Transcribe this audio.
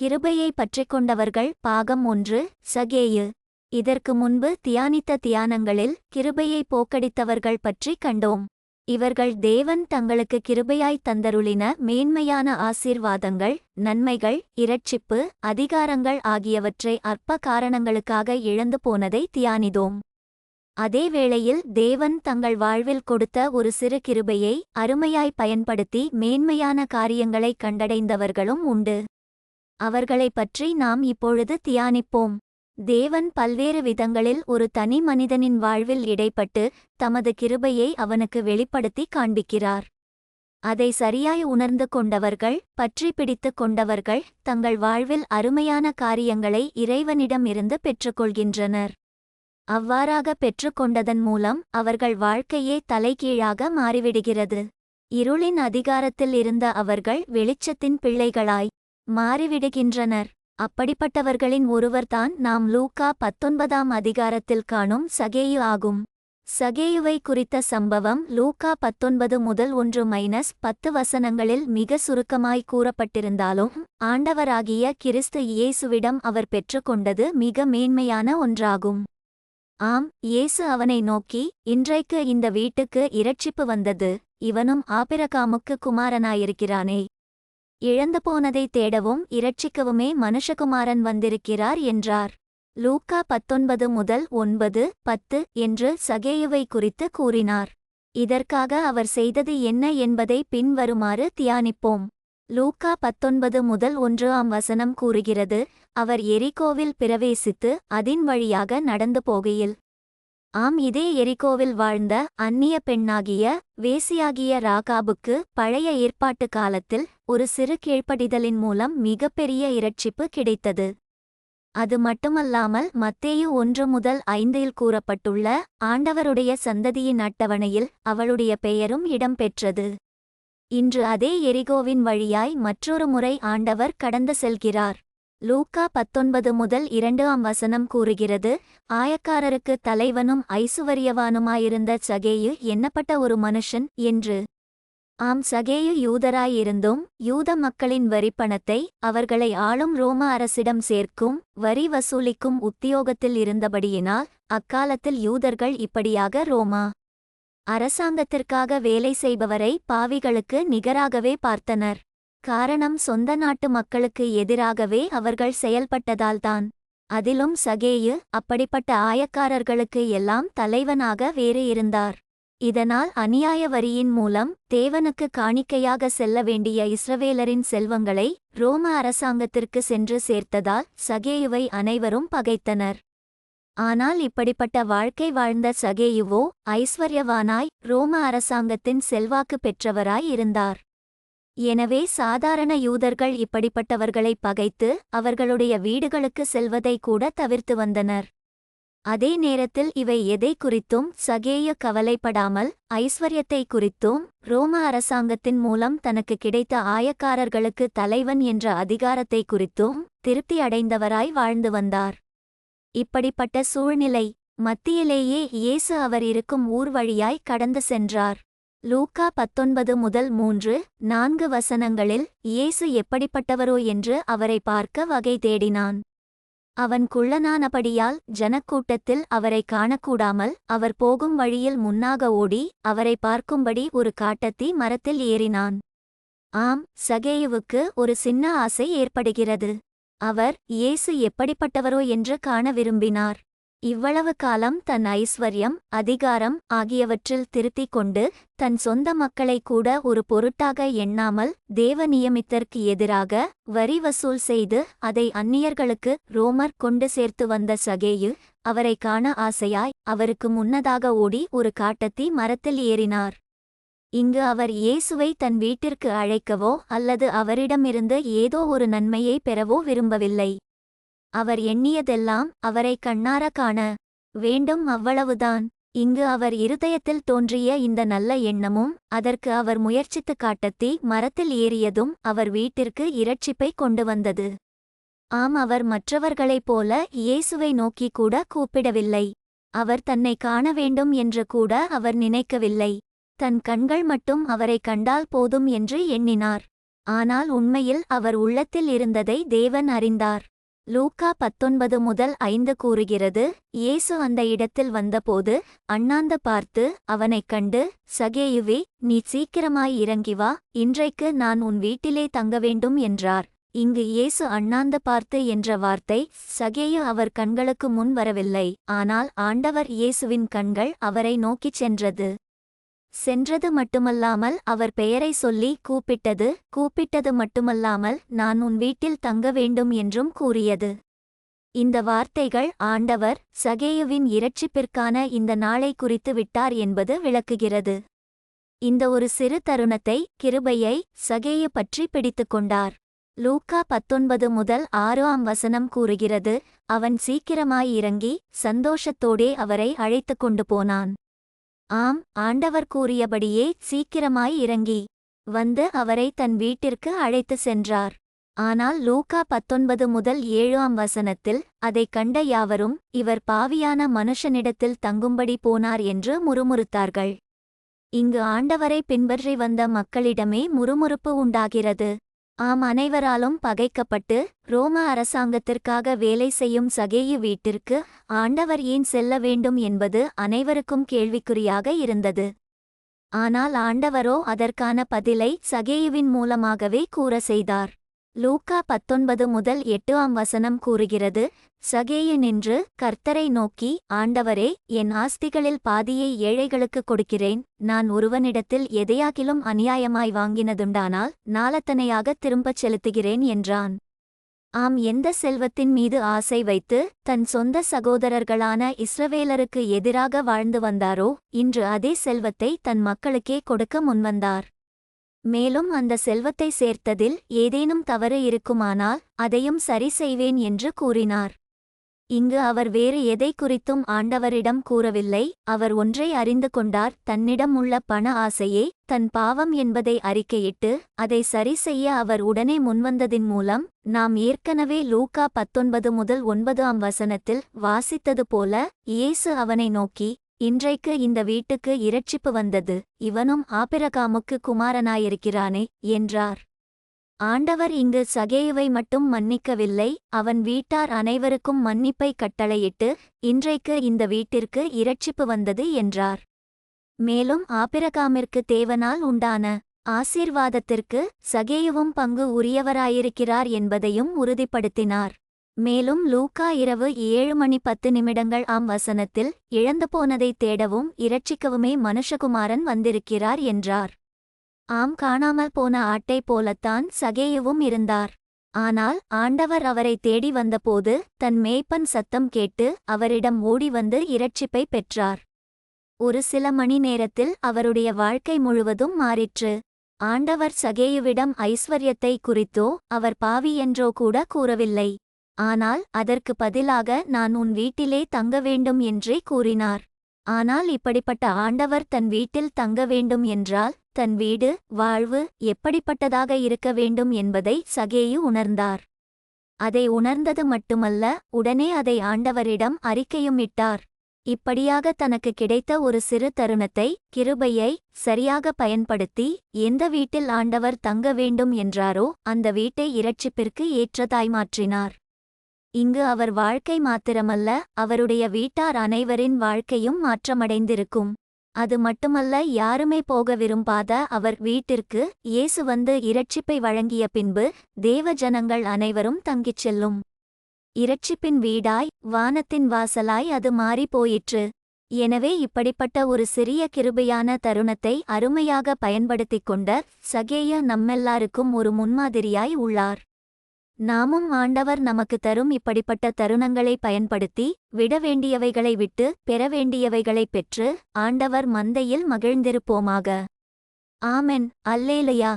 கிருபையை பற்றிக்கொண்டவர்கள் பாகம் 1. சகேயு. இதற்கு முன்பு தியானித்த தியானங்களில் கிருபையை போக்கடித்தவர்கள் பற்றி கண்டோம். இவர்கள் தேவன் தங்களுக்கு கிருபையாய் தந்தருளின மேன்மையான ஆசீர்வாதங்கள், நன்மைகள், இரட்சிப்பு, அதிகாரங்கள் ஆகியவற்றை அற்ப காரணங்களுக்காக இழந்து போனதை தியானிதோம். அதே வேளையில் தேவன் தங்கள் வாழ்வில் கொடுத்த ஒரு சிறு கிருபையை அருமையாய் பயன்படுத்தி மேன்மையான காரியங்களை கண்டடைந்தவர்களும் உண்டு. அவர்களை பற்றி நாம் இப்பொழுது தியானிப்போம். தேவன் பல்வேறு விதங்களில் ஒரு தனி மனிதனின் வாழ்வில் இடைப்பட்டு தமது கிருபையை அவனுக்கு வெளிப்படுத்தி காண்பிக்கிறார். அதை சரியாய் உணர்ந்து கொண்டவர்கள், பற்றி பிடித்து கொண்டவர்கள் தங்கள் வாழ்வில் அருமையான காரியங்களை இறைவனிடமிருந்து பெற்றுக்கொள்கின்றனர். அவ்வாறாக பெற்றுக்கொண்டதன் மூலம் அவர்கள் வாழ்க்கையே தலைகீழாக மாறிவிடுகிறது. இருளின் அதிகாரத்தில் இருந்த அவர்கள் வெளிச்சத்தின் பிள்ளைகளாய் மாறிவிடுகின்றனர். அப்படிப்பட்டவர்களின் ஒருவர்தான் நாம் லூக்கா 19ஆம் அதிகாரத்தில் காணும் சகேயு ஆகும். சகேயுவை குறித்த சம்பவம் லூக்கா 19 முதல் 1-10 வசனங்களில் மிக சுருக்கமாய் கூறப்பட்டிருந்தாலும் ஆண்டவராகிய கிறிஸ்து இயேசுவிடம் அவர் பெற்றுக்கொண்டது மிக மேன்மையான ஒன்றாகும். ஆம், இயேசு அவனை நோக்கி, இன்றைக்கு இந்த வீட்டுக்கு இரட்சிப்பு வந்தது, இவனும் ஆபிரகாமுக்கு குமாரனாயிருக்கிறானே. இழந்து போனதை தேடவும் இரட்சிக்கவுமே மனுஷகுமாரன் வந்திருக்கிறார் என்றார். லூக்கா 19 முதல் 9-10 என்று சகேயுவை குறித்து கூறினார். இதற்காக அவர் செய்தது என்ன என்பதை பின்வருமாறு தியானிப்போம். லூக்கா 19 முதல் 1ஆம் வசனம் கூறுகிறது, அவர் எரிகோவில் பிரவேசித்து அதின் வழியாக நடந்து போகையில். ஆம், இதே எரிகோவில் வாழ்ந்த அந்நிய பெண்ணாகிய வேசியாகிய ராகாபுக்கு பழைய ஏற்பாட்டு காலத்தில் ஒரு சிறு கீழ்ப்படிதலின் மூலம் மிகப்பெரிய இரட்சிப்பு கிடைத்தது. அது மட்டுமல்லாமல் மத்தேயு 1-5 கூறப்பட்டுள்ள ஆண்டவருடைய சந்ததியின் அட்டவணையில் அவளுடைய பெயரும் இடம்பெற்றது. இன்று அதே எரிகோவின் வழியாய் மற்றொரு முறை ஆண்டவர் கடந்து செல்கிறார். லூக்கா 19 முதல் 2ஆம் வசனம் கூறுகிறது, ஆயக்காரருக்கு தலைவனும் ஐசுவரியவானுமாயிருந்த சகேயு எண்ணப்பட்ட ஒரு மனுஷன் என்று. ஆம், சகேயு யூதராயிருந்தும் யூத மக்களின் வரிப்பணத்தை அவர்களை ஆளும் ரோம அரசிடம் சேர்க்கும் வரி வசூலிக்கும் உத்தியோகத்தில் இருந்தபடியினால் அக்காலத்தில் யூதர்கள் இப்படியாக ரோமா அரசாங்கத்திற்காக வேலை செய்பவரை பாவிகளுக்கு நிகராகவே பார்த்தனர். காரணம், சொந்த நாட்டு மக்களுக்கு எதிராகவே அவர்கள் செயல்பட்டதால்தான். அதிலும் சகேயு அப்படிப்பட்ட ஆயக்காரர்களுக்கு எல்லாம் தலைவனாக வேறு இருந்தார். இதனால் அநியாய வரியின் மூலம் தேவனுக்கு காணிக்கையாக செல்ல வேண்டிய இஸ்ரவேலரின் செல்வங்களை ரோம அரசாங்கத்திற்கு சென்று சேர்த்ததால் சகேயுவை அனைவரும் பகைத்தனர். ஆனால் இப்படிப்பட்ட வாழ்க்கை வாழ்ந்த சகேயுவோ ஐஸ்வர்யவானாய் ரோம அரசாங்கத்தின் செல்வாக்கு பெற்றவராய் இருந்தார். எனவே சாதாரண யூதர்கள் இப்படிப்பட்டவர்களை பகைத்து அவர்களுடைய வீடுகளுக்கு செல்வதை கூட தவிர்த்து வந்தனர். அதே நேரத்தில் இவை எதை குறித்தும் சகேயு கவலைப்படாமல் ஐஸ்வர்யத்தை குறித்தும் ரோம அரசாங்கத்தின் மூலம் தனக்கு கிடைத்த ஆயக்காரர்களுக்கு தலைவன் என்ற அதிகாரத்தை குறித்தும் திருப்தி அடைந்தவராய் வாழ்ந்து வந்தார். இப்படிப்பட்ட சூழ்நிலை மத்தியிலேயே இயேசு அவர் இருக்கும் ஊர் வழியாய் கடந்து சென்றார். லூக்கா 19 முதல் 3-4 வசனங்களில் இயேசு எப்படிப்பட்டவரோ என்று அவரை பார்க்க வகை தேடினான். அவன் குள்ளனானபடியால் ஜனக்கூட்டத்தில் அவரை காணக்கூடாமல் அவர் போகும் வழியில் முன்னாக ஓடி அவரை பார்க்கும்படி ஒரு காட்டத்தி மரத்தில் ஏறினான். ஆம், சகேயுவுக்கு ஒரு சின்ன ஆசை ஏற்படுகிறது. அவர் இயேசு எப்படிப்பட்டவரோ என்று காண விரும்பினார். இவ்வளவு காலம் தன் ஐஸ்வர்யம், அதிகாரம் ஆகியவற்றில் திருத்திக் கொண்டு தன் சொந்த மக்களை கூட ஒரு பொருட்டாக எண்ணாமல் தேவ நியமித்தற்கு எதிராக வரி வசூல் செய்து அதை அந்நியர்களுக்கு ரோமர் கொண்டு சேர்த்து வந்த சகேயு அவரை காண ஆசையாய் அவருக்கு முன்னதாக ஓடி ஒரு காட்டத்தி மரத்தில் ஏறினார். இங்கு அவர் இயேசுவை தன் வீட்டிற்கு அழைக்கவோ அல்லது அவரிடமிருந்து ஏதோ ஒரு நன்மையை பெறவோ விரும்பவில்லை. அவர் எண்ணியதெல்லாம் அவரை கண்ணார காண வேண்டும், அவ்வளவுதான். இங்கு அவர் இருதயத்தில் தோன்றிய இந்த நல்ல எண்ணமும் அதற்கு அவர் முயற்சித்து காட்டத்தி மரத்தில் ஏறியதும் அவர் வீட்டிற்கு இரட்சிப்பை கொண்டு வந்தது. ஆம், அவர் மற்றவர்களைப் போல இயேசுவை நோக்கி கூட கூப்பிடவில்லை. அவர் தன்னை காண வேண்டும் என்று கூட அவர் நினைக்கவில்லை. தன் கண்கள் மட்டும் அவரை கண்டால் போதும் என்று எண்ணினார். ஆனால் உண்மையில் அவர் உள்ளத்தில் இருந்ததை தேவன் அறிந்தார். லூக்கா 19:5 கூறுகிறது, இயேசு அந்த இடத்தில் வந்தபோது அண்ணாந்து பார்த்து அவனைக் கண்டு, சகேயுவே, நீ சீக்கிரமாய் இறங்கி வா, இன்றைக்கு நான் உன் வீட்டிலே தங்கவேண்டும் என்றார். இங்கு இயேசு அண்ணாந்து பார்த்து என்ற வார்த்தை சகேயு அவர் கண்களுக்கு முன் வரவில்லை, ஆனால் ஆண்டவர் இயேசுவின் கண்கள் அவரை நோக்கிச் சென்றது மட்டுமல்லாமல் அவர் பெயரை சொல்லி கூப்பிட்டது மட்டுமல்லாமல் நான் உன் வீட்டில் தங்க வேண்டும் என்றும் கூறியது. இந்த வார்த்தைகள் ஆண்டவர் சகேயுவின் இரட்சிப்பிற்கான இந்த நாளை குறித்து விட்டார் என்பது விளக்குகிறது. இந்த ஒரு சிறு தருணத்தை, கிருபையை சகேயு பற்றி பிடித்துக்கொண்டார். லூக்கா 19:6 கூறுகிறது, அவன் சீக்கிரமாய் இறங்கி சந்தோஷத்தோடே அவரை அழைத்து கொண்டு போனான். ஆம், ஆண்டவர் கூறியபடியே சீக்கிரமாய் இறங்கி வந்து அவரை தன் வீட்டிற்கு அழைத்து சென்றார். ஆனால் லூக்கா 19:7 அதைக் கண்ட யாவரும், இவர் பாவியான மனுஷனிடத்தில் தங்கும்படி போனார் என்று முறுமுறுத்தார்கள். இங்கு ஆண்டவரை பின்பற்றி வந்த மக்களிடமே முறுமுறுப்பு உண்டாகிறது. ஆம், அனைவராலும் பகைக்கப்பட்டு ரோம அரசாங்கத்திற்காக வேலை செய்யும் சகேயு வீட்டிற்கு ஆண்டவர் ஏன் செல்ல வேண்டும் என்பது அனைவருக்கும் கேள்விக்குறியாக இருந்தது. ஆனால் ஆண்டவரோ அதற்கான பதிலை சகேயுவின் மூலமாகவே கூற செய்தார். லூக்கா 19:8 கூறுகிறது, சகேயு நின்று கர்த்தரை நோக்கி, ஆண்டவரே, என் ஆஸ்திகளில் பாதியை ஏழைகளுக்கு கொடுக்கிறேன். நான் ஒருவனிடத்தில் எதையாகிலும் அநியாயமாய் வாங்கினதுண்டானால் நாளத்தனையாக திரும்பச் செலுத்துகிறேன் என்றான். ஆம், எந்த செல்வத்தின் மீது ஆசை வைத்து தன் சொந்த சகோதரர்களான இஸ்ரவேலருக்கு எதிராக வாழ்ந்து வந்தாரோ, இன்று அதே செல்வத்தை தன் மக்களுக்கே கொடுக்க முன்வந்தார். மேலும் அந்த செல்வத்தை சேர்த்ததில் ஏதேனும் தவறு இருக்குமானால் அதையும் சரி செய்வேன் என்று கூறினார். இங்கு அவர் வேறு எதை குறித்தும் ஆண்டவரிடம் கூறவில்லை. அவர் ஒன்றை அறிந்து கொண்டார், தன்னிடம் உள்ள பண ஆசையே தன் பாவம் என்பதை அறிக்கையிட்டு அதை சரி செய்ய அவர் உடனே முன்வந்ததின் மூலம் நாம் ஏற்கனவே லூக்கா 19:9 வாசித்தது போல, இயேசு அவனை நோக்கி, இன்றைக்கு இந்த வீட்டுக்கு இரட்சிப்பு வந்தது, இவனும் ஆபிரகாமுக்கு குமாரனாயிருக்கிறானே என்றார். ஆண்டவர் இங்கு சகேயுவை மட்டும் மன்னிக்கவில்லை, அவன் வீட்டார் அனைவருக்கும் மன்னிப்பை கட்டளையிட்டு, இன்றைக்கு இந்த வீட்டிற்கு இரட்சிப்பு வந்தது என்றார். மேலும் ஆபிரகாமிற்கு தேவனால் உண்டான ஆசீர்வாதத்திற்கு சகேயுவும் பங்கு உரியவராயிருக்கிறார் என்பதையும் உறுதிப்படுத்தினார். மேலும் லூக்கா இரவு 7:10 இழந்து போனதை தேடவும் இரட்சிக்கவுமே மனுஷகுமாரன் வந்திருக்கிறார் என்றார். ஆம், காணாமல் போன ஆட்டை போலத்தான் சகேயுவும் இருந்தார். ஆனால் ஆண்டவர் அவரை தேடி வந்தபோது தன் மேய்ப்பன் சத்தம் கேட்டு அவரிடம் ஓடி வந்து இரட்சிப்பை பெற்றார். ஒரு சில மணி நேரத்தில் அவருடைய வாழ்க்கை முழுவதும் மாறிற்று. ஆண்டவர் சகேயுவிடம் ஐஸ்வர்யத்தை குறித்தோ அவர் பாவி என்றோ கூட கூறவில்லை. ஆனால் அதற்கு பதிலாக நான் உன் வீட்டிலே தங்க வேண்டும் என்றே கூறினார். ஆனால் இப்படிப்பட்ட ஆண்டவர் தன் வீட்டில் தங்க வேண்டும் என்றால் தன் வீடு, வாழ்வு எப்படிப்பட்டதாக இருக்க வேண்டும் என்பதை சகேயு உணர்ந்தார். அதை உணர்ந்தது மட்டுமல்ல, உடனே அதை ஆண்டவரிடம் அறிக்கையும் இட்டார். இப்படியாக தனக்கு கிடைத்த ஒரு சிறு தருணத்தை, கிருபையை சரியாக பயன்படுத்தி எந்த வீட்டில் ஆண்டவர் தங்க வேண்டும் என்றாரோ அந்த வீட்டை இரட்சிப்பிற்கு ஏற்றதாய் மாற்றினார். இங்கு அவர் வாழ்க்கை மாத்திரமல்ல, அவருடைய வீட்டார் அனைவரின் வாழ்க்கையும் மாற்றமடைந்திருக்கும். அது மட்டுமல்ல, யாருமே போக விரும்பாத அவர் வீட்டிற்கு இயேசு வந்து இரட்சிப்பை வழங்கிய பின்பு தேவ ஜனங்கள் அனைவரும் தங்கிச் செல்லும் இரட்சிப்பின் வீடாய், வானத்தின் வாசலாய் அது மாறி போயிற்று. எனவே இப்படிப்பட்ட ஒரு சிறிய கிருபையான தருணத்தை அருமையாக பயன்படுத்திக் கொண்ட சகேயு நம்மெல்லாருக்கும் ஒரு முன்மாதிரியாய் உள்ளார். நாமும் ஆண்டவர் நமக்கு தரும் இப்படிப்பட்ட தருணங்களை பயன்படுத்தி விட வேண்டியவைகளை விட்டு பெற வேண்டியவைகளை பெற்று ஆண்டவர் மந்தையில் மகிழ்ந்திருப்போமாக. ஆமென். அல்லேலுயா.